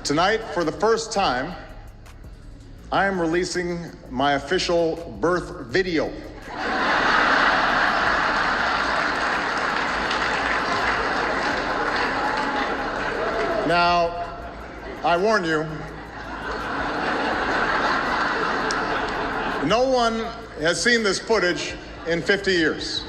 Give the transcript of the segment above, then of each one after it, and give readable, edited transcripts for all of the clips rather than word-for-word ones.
Tonight, for the first time, I am releasing my official birth video. Now, I warn you, no one has seen this footage in 50 years.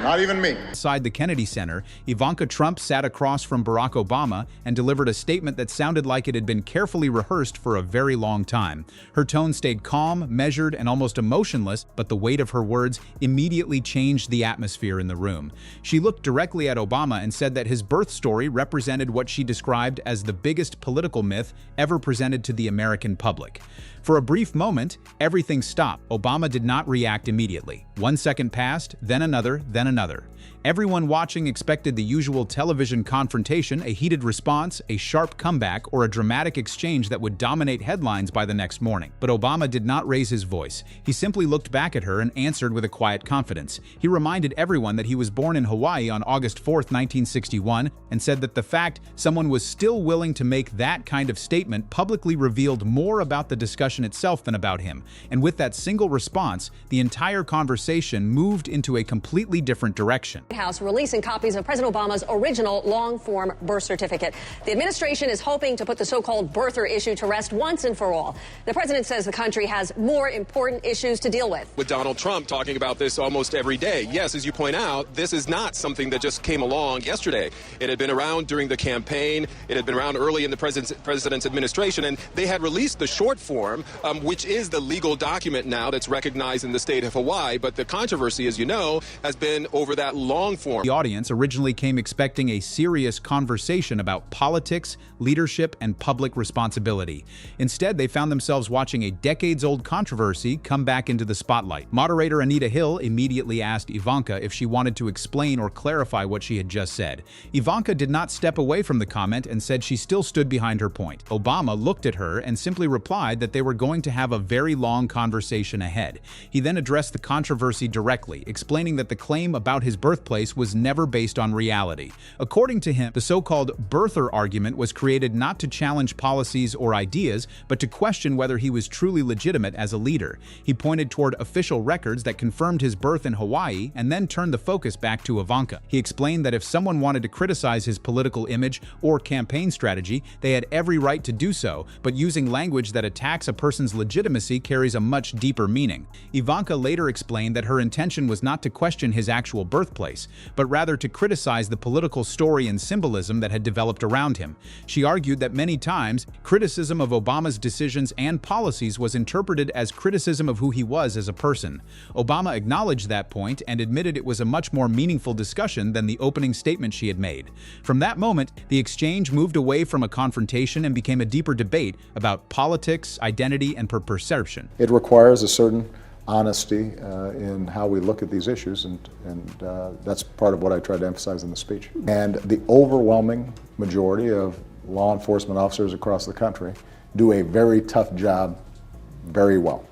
Not even me. Inside the Kennedy Center, Ivanka Trump sat across from Barack Obama and delivered a statement that sounded like it had been carefully rehearsed for a very long time. Her tone stayed calm, measured, and almost emotionless, but the weight of her words immediately changed the atmosphere in the room. She looked directly at Obama and said that his birth story represented what she described as the biggest political myth ever presented to the American public. For a brief moment, everything stopped. Obama did not react immediately. 1 second passed, then another, then another. Everyone watching expected the usual television confrontation, a heated response, a sharp comeback, or a dramatic exchange that would dominate headlines by the next morning. But Obama did not raise his voice. He simply looked back at her and answered with a quiet confidence. He reminded everyone that he was born in Hawaii on August 4, 1961, and said that the fact someone was still willing to make that kind of statement publicly revealed more about the discussion itself than about him. And with that single response, the entire conversation moved into a completely different direction. House releasing copies of President Obama's original long-form birth certificate. The administration is hoping to put the so-called birther issue to rest once and for all. The president says the country has more important issues to deal with. With Donald Trump talking about this almost every day. Yes, as you point out, this is not something that just came along yesterday. It had been around during the campaign. It had been around early in the president's administration, and they had released the short form, which is the legal document now that's recognized in the state of Hawaii. But the controversy, as you know, has been over that long form. The audience originally came expecting a serious conversation about politics, leadership, and public responsibility. Instead, they found themselves watching a decades-old controversy come back into the spotlight. Moderator Anita Hill immediately asked Ivanka if she wanted to explain or clarify what she had just said. Ivanka did not step away from the comment and said she still stood behind her point. Obama looked at her and simply replied that they were going to have a very long conversation ahead. He then addressed the controversy directly, explaining that the claim about his birthplace was never based on reality. According to him, the so-called birther argument was created not to challenge policies or ideas, but to question whether he was truly legitimate as a leader. He pointed toward official records that confirmed his birth in Hawaii and then turned the focus back to Ivanka. He explained that if someone wanted to criticize his political image or campaign strategy, they had every right to do so, but using language that attacks a person's legitimacy carries a much deeper meaning. Ivanka later explained that her intention was not to question his actual birthplace, but rather to criticize the political story and symbolism that had developed around him. She argued that many times, criticism of Obama's decisions and policies was interpreted as criticism of who he was as a person. Obama acknowledged that point and admitted it was a much more meaningful discussion than the opening statement she had made. From that moment, the exchange moved away from a confrontation and became a deeper debate about politics, identity, and perception. It requires a certain honesty in how we look at these issues, and that's part of what I tried to emphasize in the speech. And the overwhelming majority of law enforcement officers across the country do a very tough job very well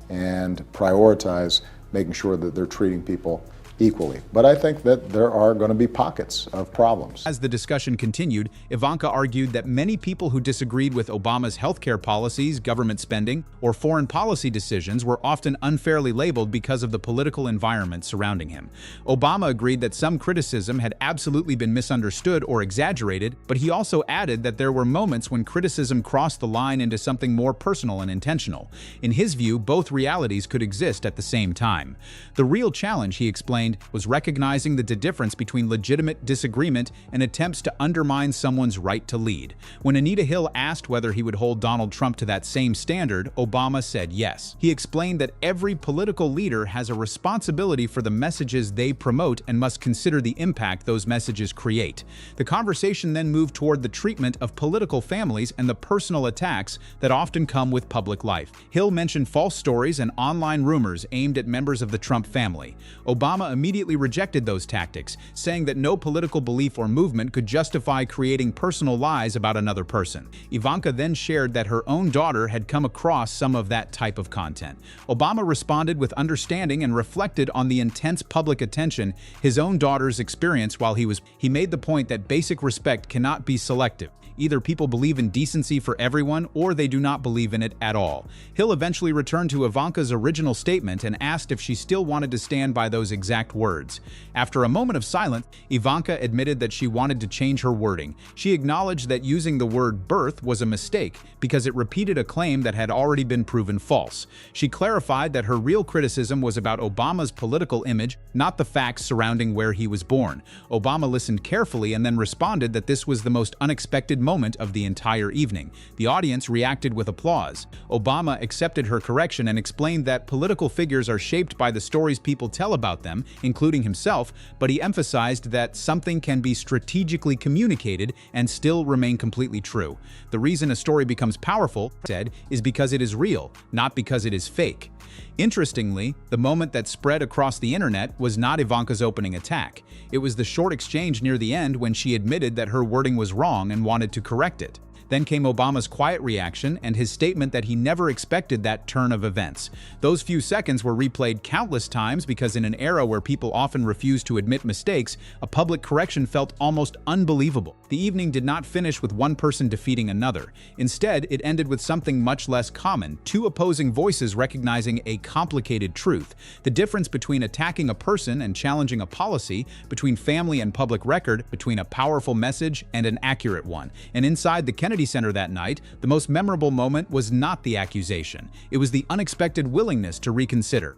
and prioritize making sure that they're treating people equally. But I think that there are going to be pockets of problems. As the discussion continued, Ivanka argued that many people who disagreed with Obama's healthcare policies, government spending, or foreign policy decisions were often unfairly labeled because of the political environment surrounding him. Obama agreed that some criticism had absolutely been misunderstood or exaggerated, but he also added that there were moments when criticism crossed the line into something more personal and intentional. In his view, both realities could exist at the same time. The real challenge, he explained, was recognizing the difference between legitimate disagreement and attempts to undermine someone's right to lead. When Anita Hill asked whether he would hold Donald Trump to that same standard, Obama said yes. He explained that every political leader has a responsibility for the messages they promote and must consider the impact those messages create. The conversation then moved toward the treatment of political families and the personal attacks that often come with public life. Hill mentioned false stories and online rumors aimed at members of the Trump family. Obama immediately rejected those tactics, saying that no political belief or movement could justify creating personal lies about another person. Ivanka then shared that her own daughter had come across some of that type of content. Obama responded with understanding and reflected on the intense public attention his own daughter's experienced while he made the point that basic respect cannot be selective. Either people believe in decency for everyone, or they do not believe in it at all. Hill eventually returned to Ivanka's original statement and asked if she still wanted to stand by those exact words. After a moment of silence, Ivanka admitted that she wanted to change her wording. She acknowledged that using the word birth was a mistake because it repeated a claim that had already been proven false. She clarified that her real criticism was about Obama's political image, not the facts surrounding where he was born. Obama listened carefully and then responded that this was the most unexpected moment of the entire evening. The audience reacted with applause. Obama accepted her correction and explained that political figures are shaped by the stories people tell about them, including himself, but he emphasized that something can be strategically communicated and still remain completely true. The reason a story becomes powerful, said, is because it is real, not because it is fake. Interestingly, the moment that spread across the internet was not Ivanka's opening attack. It was the short exchange near the end when she admitted that her wording was wrong and wanted to correct it. Then came Obama's quiet reaction and his statement that he never expected that turn of events. Those few seconds were replayed countless times because in an era where people often refuse to admit mistakes, a public correction felt almost unbelievable. The evening did not finish with one person defeating another. Instead, it ended with something much less common, two opposing voices recognizing a complicated truth. The difference between attacking a person and challenging a policy, between family and public record, between a powerful message and an accurate one. And inside the Kennedy Center that night, the most memorable moment was not the accusation. It was the unexpected willingness to reconsider.